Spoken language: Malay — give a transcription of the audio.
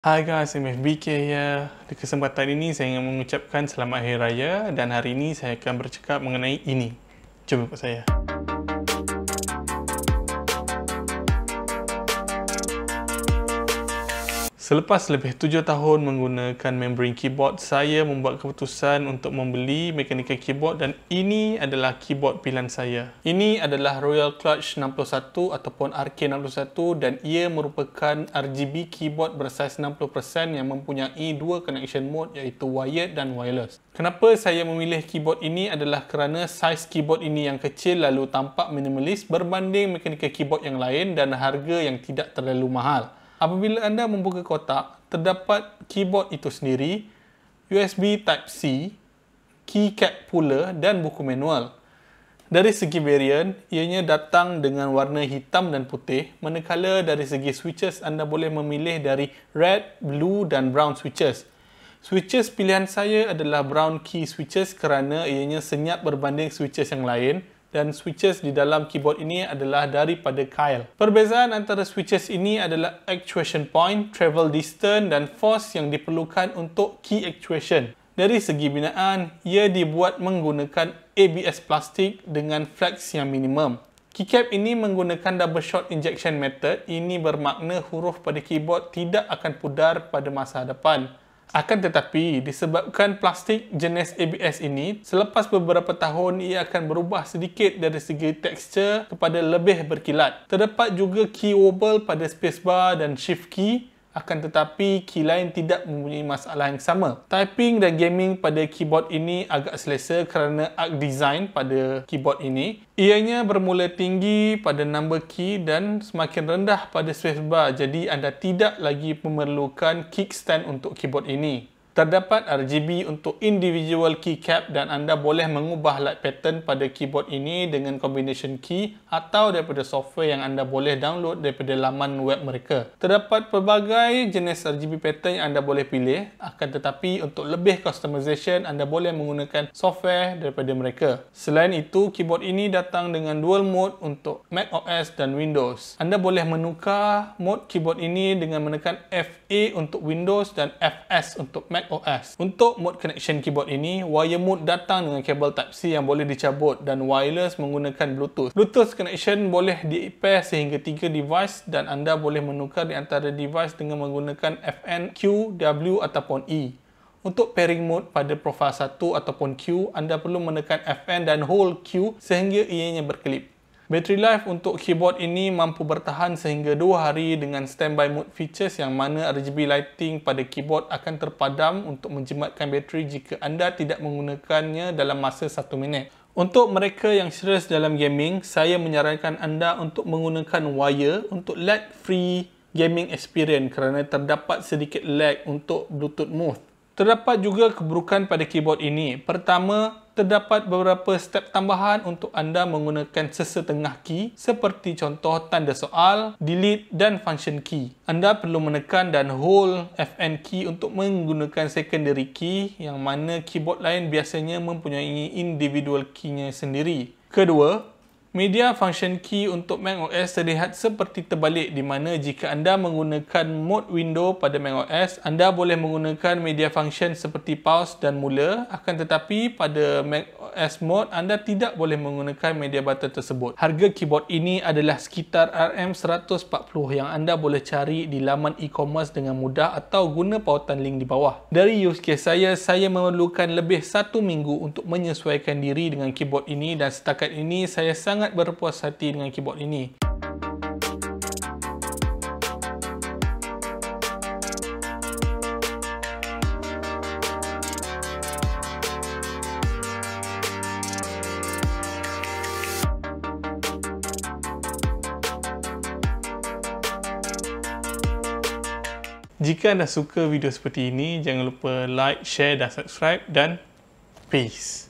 Hai guys, MFBK here. Di kesempatan ini saya ingin mengucapkan selamat Hari Raya dan hari ini saya akan bercakap mengenai ini. Jom ikut saya. Selepas lebih 7 tahun menggunakan membrane keyboard, saya membuat keputusan untuk membeli mechanical keyboard dan ini adalah keyboard pilihan saya. Ini adalah Royal Clutch 61 ataupun RK61 dan ia merupakan RGB keyboard bersaiz 60% yang mempunyai dua connection mode iaitu wired dan wireless. Kenapa saya memilih keyboard ini adalah kerana saiz keyboard ini yang kecil lalu tampak minimalis berbanding mechanical keyboard yang lain dan harga yang tidak terlalu mahal. Apabila anda membuka kotak, terdapat keyboard itu sendiri, USB Type-C, keycap pula dan buku manual. Dari segi varian, ianya datang dengan warna hitam dan putih, manakala dari segi switches anda boleh memilih dari red, blue dan brown switches. Switches pilihan saya adalah brown key switches kerana ianya senyap berbanding switches yang lain. Dan switches di dalam keyboard ini adalah daripada Kyle. Perbezaan antara switches ini adalah actuation point, travel distance dan force yang diperlukan untuk key actuation. Dari segi binaan, ia dibuat menggunakan ABS plastik dengan flex yang minimum. Keycap ini menggunakan double shot injection method. Ini bermakna huruf pada keyboard tidak akan pudar pada masa depan. Akan tetapi, disebabkan plastik jenis ABS ini, selepas beberapa tahun ia akan berubah sedikit dari segi tekstur kepada lebih berkilat. Terdapat juga key wobble pada spacebar dan shift key, akan tetapi key lain tidak mempunyai masalah yang sama. Typing dan gaming pada keyboard ini agak selesa kerana arc design pada keyboard ini. Ianya bermula tinggi pada number key dan semakin rendah pada spacebar, jadi anda tidak lagi memerlukan kickstand untuk keyboard ini. Terdapat RGB untuk individual keycap dan anda boleh mengubah light pattern pada keyboard ini dengan combination key atau daripada software yang anda boleh download daripada laman web mereka. Terdapat pelbagai jenis RGB pattern yang anda boleh pilih, akan tetapi untuk lebih customization anda boleh menggunakan software daripada mereka. Selain itu, keyboard ini datang dengan dual mode untuk macOS dan Windows. Anda boleh menukar mode keyboard ini dengan menekan FA untuk Windows dan FS untuk Mac OS. Untuk mode connection keyboard ini, wire mode datang dengan kabel Type-C yang boleh dicabut dan wireless menggunakan Bluetooth. Bluetooth connection boleh di-pair sehingga 3 device dan anda boleh menukar di antara device dengan menggunakan FN, Q, W ataupun E. Untuk pairing mode pada profile 1 ataupun Q, anda perlu menekan FN dan hold Q sehingga ianya berkelip. Battery life untuk keyboard ini mampu bertahan sehingga 2 hari dengan standby mode features yang mana RGB lighting pada keyboard akan terpadam untuk menjimatkan bateri jika anda tidak menggunakannya dalam masa 1 minit. Untuk mereka yang serius dalam gaming, saya menyarankan anda untuk menggunakan wire untuk lag-free gaming experience kerana terdapat sedikit lag untuk Bluetooth mode. Terdapat juga keburukan pada keyboard ini. Pertama, terdapat beberapa step tambahan untuk anda menggunakan sesetengah key seperti contoh tanda soal, delete dan function key. Anda perlu menekan dan hold FN key untuk menggunakan secondary key yang mana keyboard lain biasanya mempunyai individual key-nya sendiri. Kedua, media function key untuk macOS terlihat seperti terbalik di mana jika anda menggunakan mode window pada macOS, anda boleh menggunakan media function seperti pause dan mula, akan tetapi pada macOS mode anda tidak boleh menggunakan media button tersebut. Harga keyboard ini adalah sekitar RM140 yang anda boleh cari di laman e-commerce dengan mudah atau guna pautan link di bawah. Dari use case saya memerlukan lebih 1 minggu untuk menyesuaikan diri dengan keyboard ini dan setakat ini saya sangat berpuas hati dengan keyboard ini. Jika anda suka video seperti ini, jangan lupa like, share dan subscribe dan peace.